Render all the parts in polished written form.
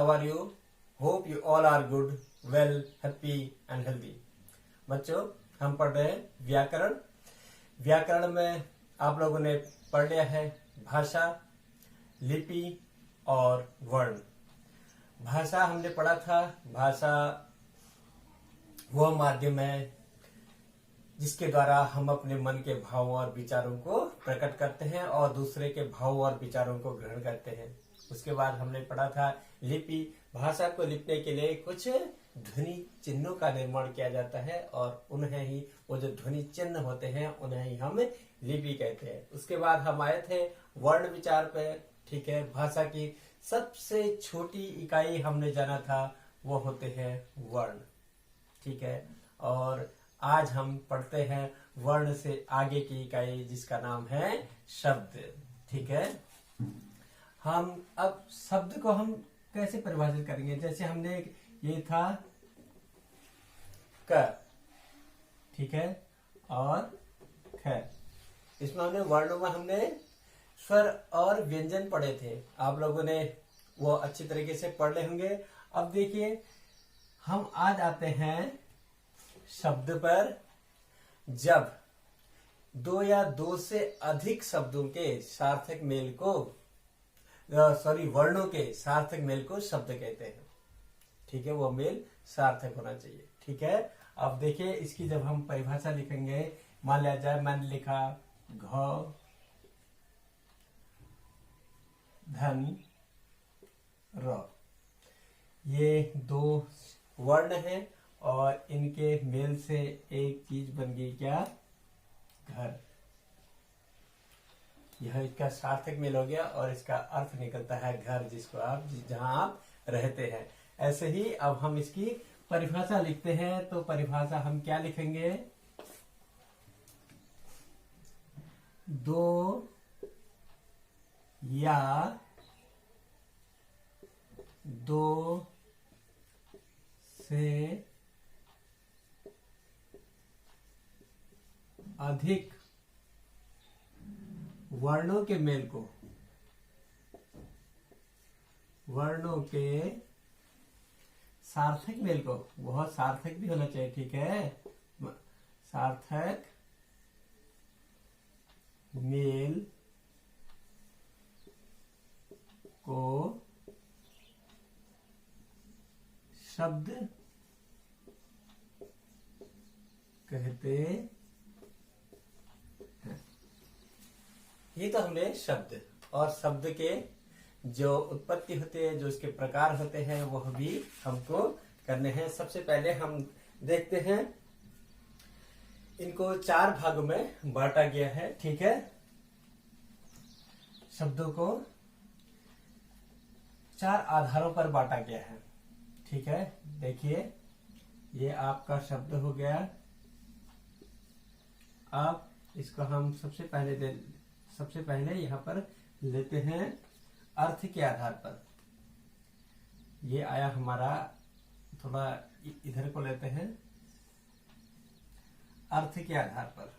How are you? Hope you all are good, well, happy and healthy. बच्चों, हम पढ़ रहे हैं व्याकरण। व्याकरण में आप लोगों ने पढ़ लिया है भाषा, लिपि और वर्ण। भाषा हमने पढ़ा था। भाषा वह माध्यम है जिसके द्वारा हम अपने मन के भावों और विचारों को प्रकट करते हैं और दूसरे के भावों और विचारों को ग्रहण करते हैं। उसके बाद हमने पढ़ा था लिपि। भाषा को लिखने के लिए कुछ ध्वनि चिन्हों का निर्माण किया जाता है और उन्हें ही, वो जो ध्वनि चिन्ह होते हैं उन्हें ही हम लिपि कहते हैं। उसके बाद हम आए थे वर्ण विचार पे। ठीक है, भाषा की सबसे छोटी इकाई हमने जाना था, वो होते हैं वर्ण। ठीक है, और आज हम पढ़ते हैं वर्ण से आगे की इकाई जिसका नाम है शब्द। ठीक है, हम अब शब्द को हम कैसे परिभाषित करेंगे? जैसे हमने ये था क, ठीक है, और ख। इसमें हमने वर्णों में हमने स्वर और व्यंजन पढ़े थे। आप लोगों ने वो अच्छी तरीके से पढ़ ले होंगे। अब देखिए, हम आज आते हैं शब्द पर। जब दो या दो से अधिक शब्दों के सार्थक मेल को वर्णों के सार्थक मेल को शब्द कहते हैं। ठीक है, वो मेल सार्थक होना चाहिए। ठीक है, अब देखिए इसकी जब हम परिभाषा लिखेंगे, मान लिया जाए मैंने लिखा घ धन र, ये दो वर्ण हैं और इनके मेल से एक चीज बन गई क्या? घर। यह इसका सार्थक मेल हो गया और इसका अर्थ निकलता है घर, जिसको आप जहां आप रहते हैं। ऐसे ही अब हम इसकी परिभाषा लिखते हैं, तो परिभाषा हम क्या लिखेंगे? दो या दो से अधिक वर्णों के मेल को, वर्णों के सार्थक मेल को, बहुत सार्थक भी होना चाहिए। ठीक है, सार्थक मेल को शब्द कहते हैं। ये तो हमने शब्द और शब्द के जो उत्पत्ति होते हैं, जो इसके प्रकार होते हैं, वह भी हमको करने हैं। सबसे पहले हम देखते हैं, इनको चार भागों में बांटा गया है। ठीक है, शब्दों को चार आधारों पर बांटा गया है। ठीक है, देखिए ये आपका शब्द हो गया। अब इसको हम सबसे पहले यहाँ पर लेते हैं अर्थ के आधार पर। ये आया हमारा, थोड़ा इधर को लेते हैं, अर्थ के आधार पर।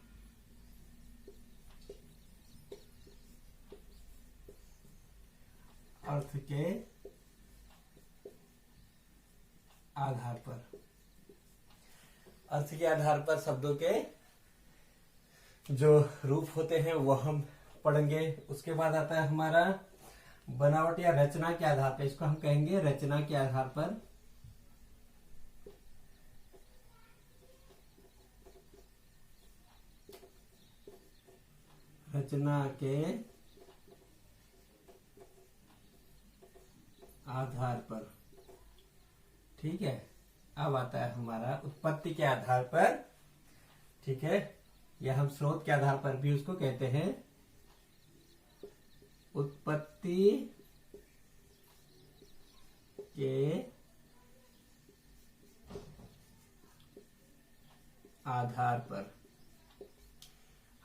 अर्थ के आधार पर, अर्थ के आधार पर शब्दों के जो रूप होते हैं वह हम पढ़ेंगे। उसके बाद आता है हमारा बनावट या रचना के आधार पर। इसको हम कहेंगे रचना के आधार पर। रचना के आधार पर। ठीक है, अब आता है हमारा उत्पत्ति के आधार पर। ठीक है, यह हम स्रोत के आधार पर भी उसको कहते हैं। उत्पत्ति के आधार पर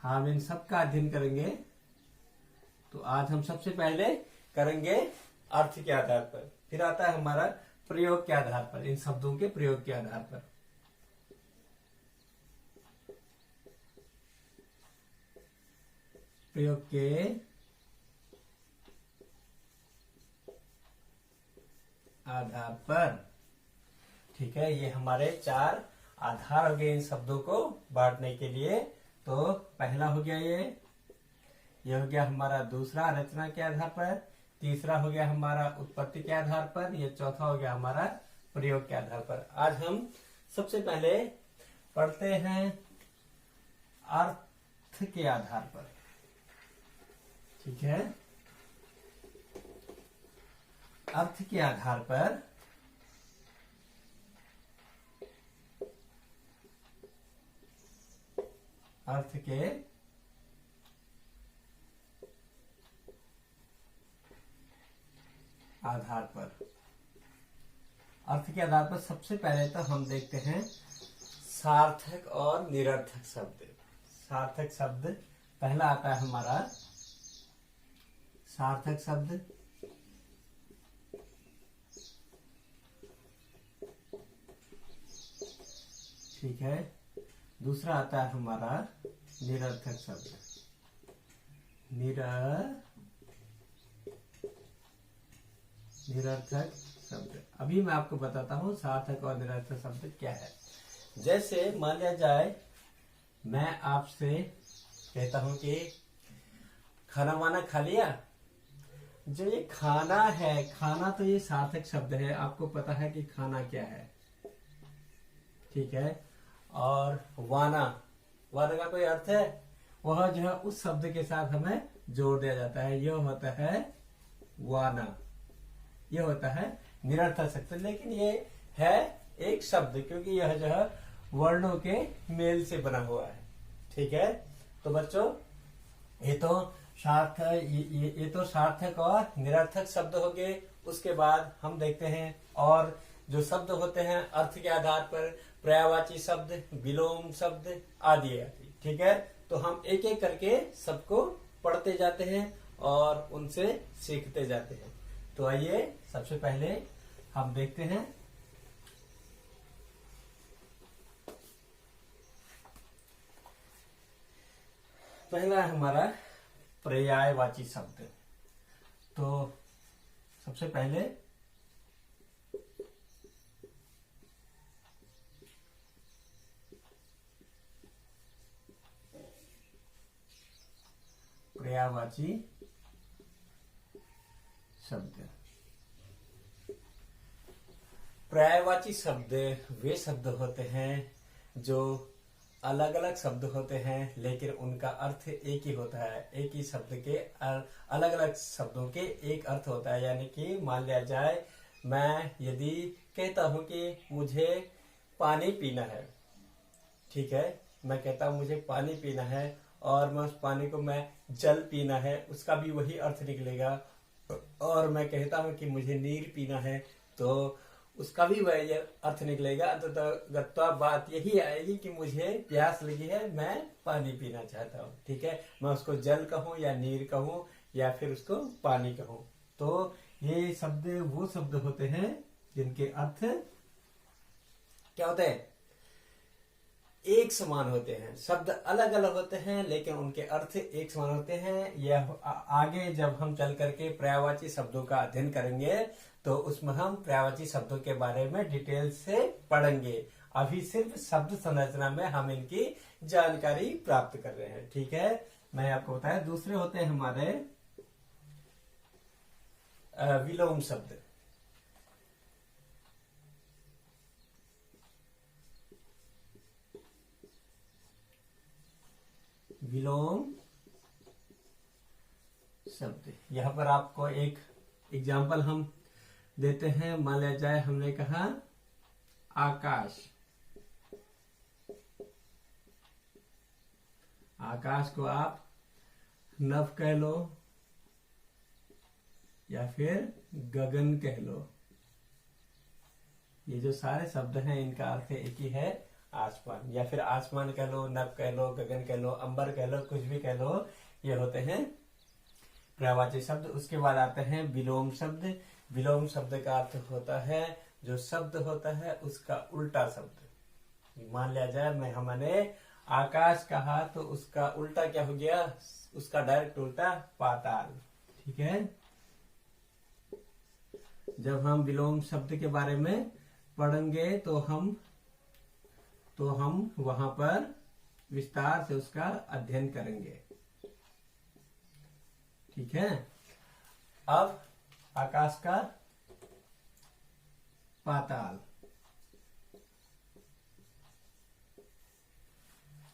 हम इन सब का अध्ययन करेंगे। तो आज हम सबसे पहले करेंगे अर्थ के आधार पर, फिर आता है हमारा प्रयोग के आधार पर, इन शब्दों के प्रयोग के आधार पर। प्रयोग के आधार पर। ठीक है, ये हमारे 4 आधार हो गए इन शब्दों को बांटने के लिए। तो पहला हो गया ये हो गया हमारा दूसरा रचना के आधार पर, तीसरा हो गया हमारा उत्पत्ति के आधार पर, ये चौथा हो गया हमारा प्रयोग के आधार पर। आज हम सबसे पहले पढ़ते हैं अर्थ के आधार पर। ठीक है, अर्थ के आधार पर अर्थ के आधार पर अर्थ के आधार पर सबसे पहले तो हम देखते हैं सार्थक और निरर्थक शब्द। सार्थक शब्द पहला आता है हमारा सार्थक शब्द। ठीक है, दूसरा आता है हमारा निरर्थक शब्द। निरर्थक शब्द। अभी मैं आपको बताता हूँ सार्थक और निरर्थक शब्द क्या है। जैसे मान लिया जाए मैं आपसे कहता हूँ कि खाना वाना खा लिया। जो ये खाना है, खाना तो ये सार्थक शब्द है, आपको पता है कि खाना क्या है। ठीक है, और वाना का कोई अर्थ है, वह जो है उस शब्द के साथ हमें जोड़ दिया जाता है, यह होता है वाना। यह होता है निरर्थक शब्द, लेकिन ये है एक शब्द क्योंकि यह जो है वर्णों के मेल से बना हुआ है। ठीक है, तो बच्चों ये तो सार्थक और निरर्थक शब्द हो गए। उसके बाद हम देखते हैं और जो शब्द होते हैं अर्थ के आधार पर, पर्यायवाची शब्द, विलोम शब्द आदि आदि। ठीक है, तो हम एक एक करके सबको पढ़ते जाते हैं और उनसे सीखते जाते हैं। तो आइए सबसे पहले हम देखते हैं पहला है हमारा पर्यायवाची शब्द। तो सबसे पहले पर्यायवाची शब्द। पर्यायवाची शब्द वे शब्द होते हैं जो अलग अलग शब्द होते हैं लेकिन उनका अर्थ एक ही होता है। एक ही शब्द के अलग अलग शब्दों के एक अर्थ होता है। यानी कि मान लिया जाए मैं यदि कहता हूं कि मुझे पानी पीना है। ठीक है, मैं कहता हूं मुझे पानी पीना है और मैं उस पानी को मैं जल पीना है, उसका भी वही अर्थ निकलेगा। और मैं कहता हूं कि मुझे नीर पीना है तो उसका भी वही अर्थ निकलेगा। तो बात यही आएगी कि मुझे प्यास लगी है, मैं पानी पीना चाहता हूँ। ठीक है, मैं उसको जल कहूँ या नीर कहूँ या फिर उसको पानी कहूँ। तो ये शब्द वो शब्द होते हैं जिनके अर्थ क्या होते हैं, एक समान होते हैं। शब्द अलग अलग होते हैं लेकिन उनके अर्थ एक समान होते हैं। यह आगे जब हम चल करके पर्यायवाची शब्दों का अध्ययन करेंगे तो उसमें हम पर्यायवाची शब्दों के बारे में डिटेल से पढ़ेंगे। अभी सिर्फ शब्द संरचना में हम इनकी जानकारी प्राप्त कर रहे हैं। ठीक है, मैं आपको बताया। दूसरे होते हैं हमारे विलोम शब्द। विलोम शब्द, यहाँ पर आपको एक एग्जाम्पल हम देते हैं। मान लिया जाए हमने कहा आकाश। आकाश को आप नभ कह लो या फिर गगन कह लो। ये जो सारे शब्द हैं इनका अर्थ एक ही है, आसमान। या फिर आसमान कह लो, नभ कह लो, गगन कह लो, अंबर कह लो, कुछ भी कह लो, ये होते हैं पर्यायवाची शब्द। उसके बाद आते हैं विलोम शब्द। विलोम शब्द का अर्थ होता है जो शब्द होता है उसका उल्टा शब्द। मान लिया जाए हमने आकाश कहा तो उसका उल्टा क्या हो गया, उसका डायरेक्ट उल्टा पाताल। ठीक है, जब हम विलोम शब्द के बारे में पढ़ेंगे तो हम वहां पर विस्तार से उसका अध्ययन करेंगे। ठीक है। अब आकाश का पाताल।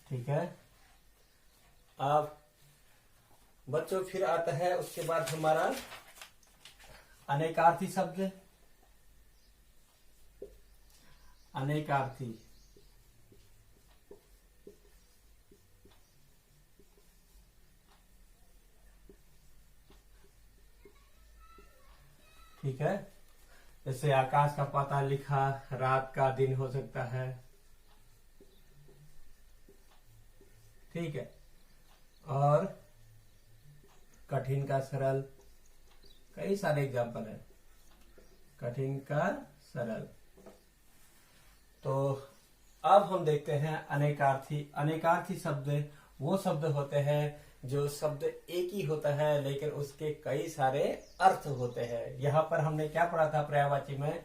ठीक है। अब बच्चों फिर आता है उसके बाद हमारा अनेकार्थी शब्द। अनेकार्थी। ठीक है। जैसे आकाश का पाताल लिखा, रात का दिन हो सकता है। ठीक है। और कठिन का सरल, कई सारे एग्जाम्पल है। कठिन का सरल। तो अब हम देखते हैं अनेकार्थी। अनेकार्थी शब्द वो शब्द होते हैं जो शब्द एक ही होता है लेकिन उसके कई सारे अर्थ होते हैं। यहाँ पर हमने क्या पढ़ा था पर्यायवाची में,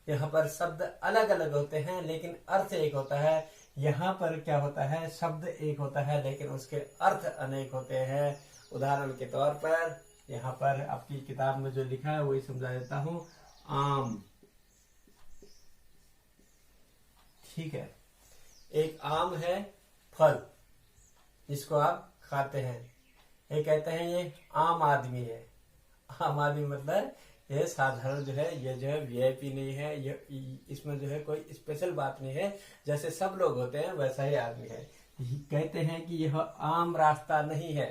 यहाँ पर शब्द अलग अलग होते हैं लेकिन अर्थ एक होता है। यहाँ पर क्या होता है, शब्द एक होता है लेकिन उसके अर्थ अनेक होते हैं। उदाहरण के तौर पर यहाँ पर आपकी किताब में जो लिखा है वही समझा देता हूँ। आम। ठीक है। एक आम है फल जिसको आप खाते हैं। ये कहते हैं ये आम आदमी है। आम आदमी मतलब ये साधारण जो है, ये जो है वीआईपी नहीं है, ये इसमें जो है कोई स्पेशल बात नहीं है। जैसे सब लोग होते हैं वैसा ही आदमी है। कहते हैं कि यह आम रास्ता नहीं है।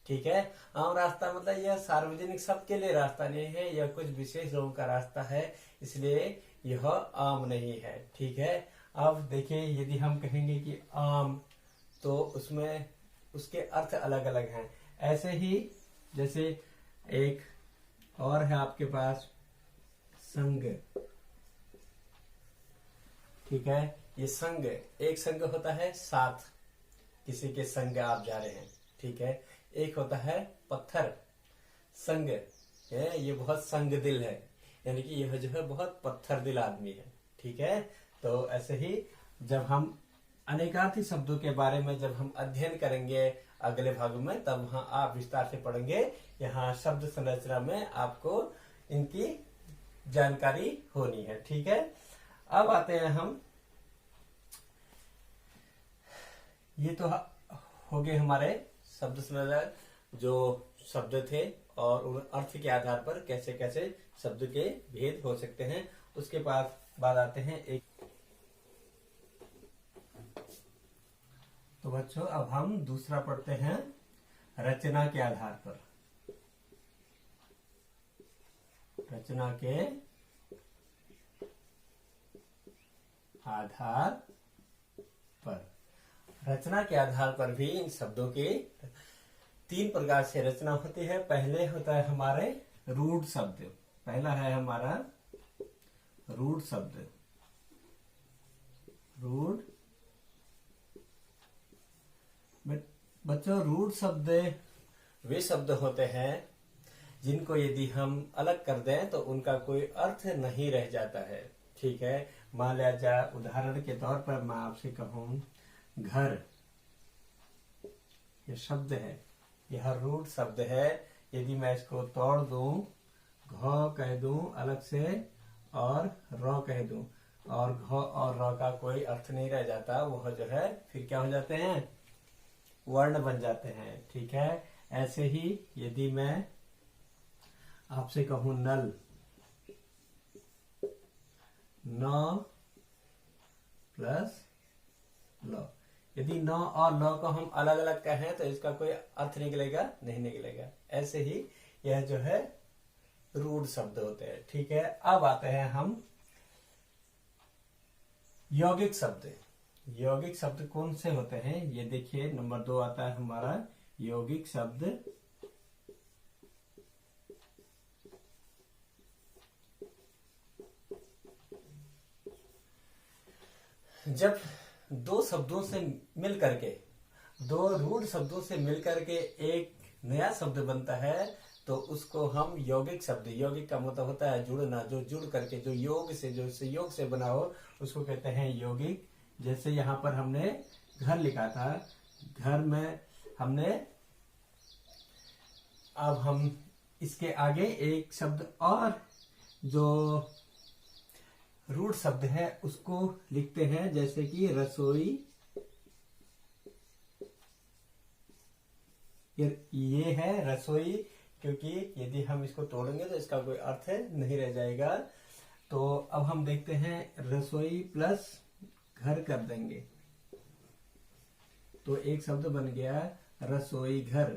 ठीक है। आम रास्ता मतलब यह सार्वजनिक सबके लिए रास्ता नहीं है, यह कुछ विशेष लोगों का रास्ता है, इसलिए यह आम नहीं है। ठीक है। अब देखिए, यदि हम कहेंगे कि आम तो उसमें उसके अर्थ अलग अलग हैं। ऐसे ही जैसे एक और है आपके पास संग। ठीक है। ये संग, एक संग होता है साथ, किसी के संग आप जा रहे हैं। ठीक है। एक होता है पत्थर। संग है, ये बहुत संग दिल है, यानी कि यह जो है बहुत पत्थर दिल आदमी है। ठीक है। तो ऐसे ही जब हम अनेकार्थी शब्दों के बारे में जब हम अध्ययन करेंगे अगले भाग में, तब वहां आप विस्तार से पढ़ेंगे। यहाँ शब्द संरचना में आपको इनकी जानकारी होनी है। ठीक है। अब आते हैं हम, ये तो हो गए हमारे शब्द संरचना, जो शब्द थे और उन अर्थ के आधार पर कैसे कैसे शब्द के भेद हो सकते हैं। उसके बाद आते हैं एक। तो बच्चों अब हम दूसरा पढ़ते हैं, रचना के आधार पर। रचना के आधार पर। रचना के आधार पर भी इन शब्दों की 3 प्रकार से रचना होती है। पहले होता है हमारे रूढ़ शब्द। पहला है हमारा रूढ़ शब्द। रूढ़ बच्चों, रूढ़ शब्द वे शब्द होते हैं जिनको यदि हम अलग कर दें तो उनका कोई अर्थ नहीं रह जाता है। ठीक है। मान लिया जाए, उदाहरण के तौर पर मैं आपसे कहूं घर, यह शब्द है, यह रूढ़ शब्द है। यदि मैं इसको तोड़ दूं, घ कह दूं अलग से और र कह दूं, और घ और र का कोई अर्थ नहीं रह जाता, वह जो है फिर क्या हो जाते हैं, वर्ण बन जाते हैं। ठीक है। ऐसे ही यदि मैं आपसे कहूं नल, न प्लस ल, यदि न और ल को हम अलग अलग कहें तो इसका कोई अर्थ निकलेगा नहीं निकलेगा। ऐसे ही यह जो है रूढ़ शब्द होते हैं। ठीक है। अब आते हैं हम यौगिक शब्द। यौगिक शब्द कौन से होते हैं, ये देखिए नंबर 2 आता है हमारा यौगिक शब्द। जब दो शब्दों से मिल करके, दो रूढ़ शब्दों से मिल करके एक नया शब्द बनता है, तो उसको हम यौगिक शब्द, यौगिक का मतलब होता है जुड़ना, जो जुड़ करके, जो योग से, जो संयोग से बना हो, उसको कहते हैं यौगिक। जैसे यहाँ पर हमने घर लिखा था, घर में हमने, अब हम इसके आगे एक शब्द और जो रूट शब्द है उसको लिखते हैं, जैसे कि रसोई। ये है रसोई, क्योंकि यदि हम इसको तोड़ेंगे तो इसका कोई अर्थ नहीं रह जाएगा। तो अब हम देखते हैं रसोई प्लस घर कर देंगे तो एक शब्द बन गया रसोई घर।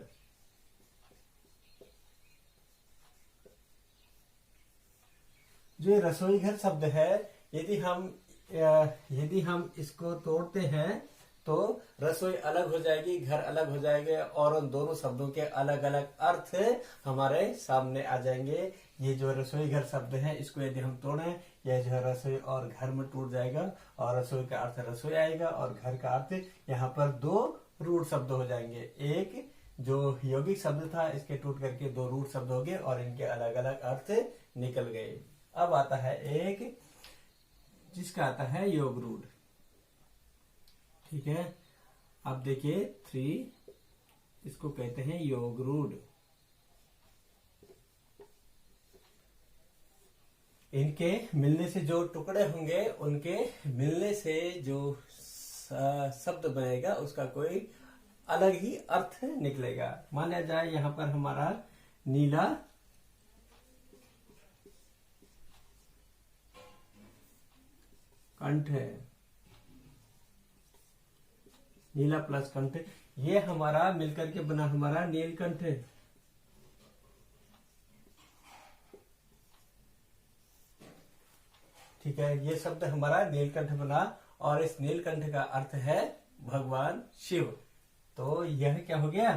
जो ये रसोई घर शब्द है, यदि हम इसको तोड़ते हैं तो रसोई अलग हो जाएगी, घर अलग हो जाएंगे, और उन दोनों शब्दों के अलग अलग अर्थ हमारे सामने आ जाएंगे। ये जो रसोई घर शब्द है, इसको यदि हम तोड़ें, यह जो है रसोई और घर में टूट जाएगा, और रसोई का अर्थ रसोई आएगा, और घर का अर्थ, यहाँ पर दो रूट शब्द हो जाएंगे। एक जो यौगिक शब्द था, इसके टूट करके दो रूट शब्द हो गए और इनके अलग अलग अर्थ निकल गए। अब आता है एक जिसका आता है योग रूट। ठीक है, अब देखिए 3, इसको कहते हैं योग रूट। इनके मिलने से जो टुकड़े होंगे, उनके मिलने से जो शब्द बनेगा, उसका कोई अलग ही अर्थ निकलेगा। माना जाए यहाँ पर हमारा नीला कंठ है, नीला प्लस कंठ, ये हमारा मिलकर के बना हमारा नीलकंठ है। ठीक है, ये शब्द हमारा नीलकंठ बना, और इस नीलकंठ का अर्थ है भगवान शिव। तो यह क्या हो गया,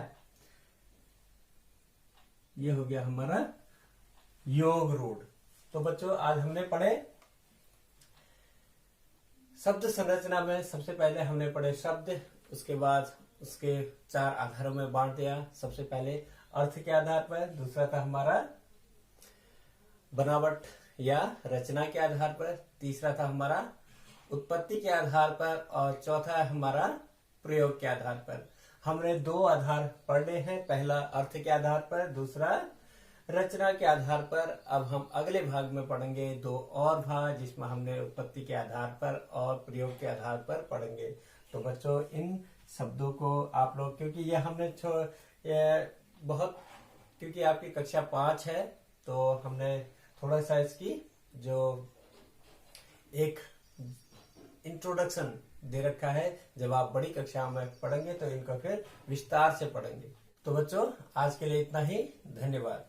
ये हो गया हमारा योग रूट। तो बच्चों, आज हमने पढ़े शब्द संरचना में। सबसे पहले हमने पढ़े शब्द, उसके बाद उसके 4 आधारों में बांट दिया। सबसे पहले अर्थ के आधार पर, दूसरा था हमारा बनावट या रचना के आधार पर, तीसरा था हमारा उत्पत्ति के आधार पर, और चौथा है हमारा प्रयोग के आधार पर। हमने 2 आधार पढ़े हैं, पहला अर्थ के आधार पर, दूसरा रचना के आधार पर। अब हम अगले भाग में पढ़ेंगे 2 और भाग, जिसमें हमने उत्पत्ति के आधार पर और प्रयोग के आधार पर पढ़ेंगे। तो बच्चों, इन शब्दों को आप लोग, क्योंकि ये हमने क्योंकि आपकी कक्षा 5 है, तो हमने थोड़ा सा इसकी जो एक इंट्रोडक्शन दे रखा है। जब आप बड़ी कक्षा में पढ़ेंगे तो इनको फिर विस्तार से पढ़ेंगे। तो बच्चों, आज के लिए इतना ही। धन्यवाद।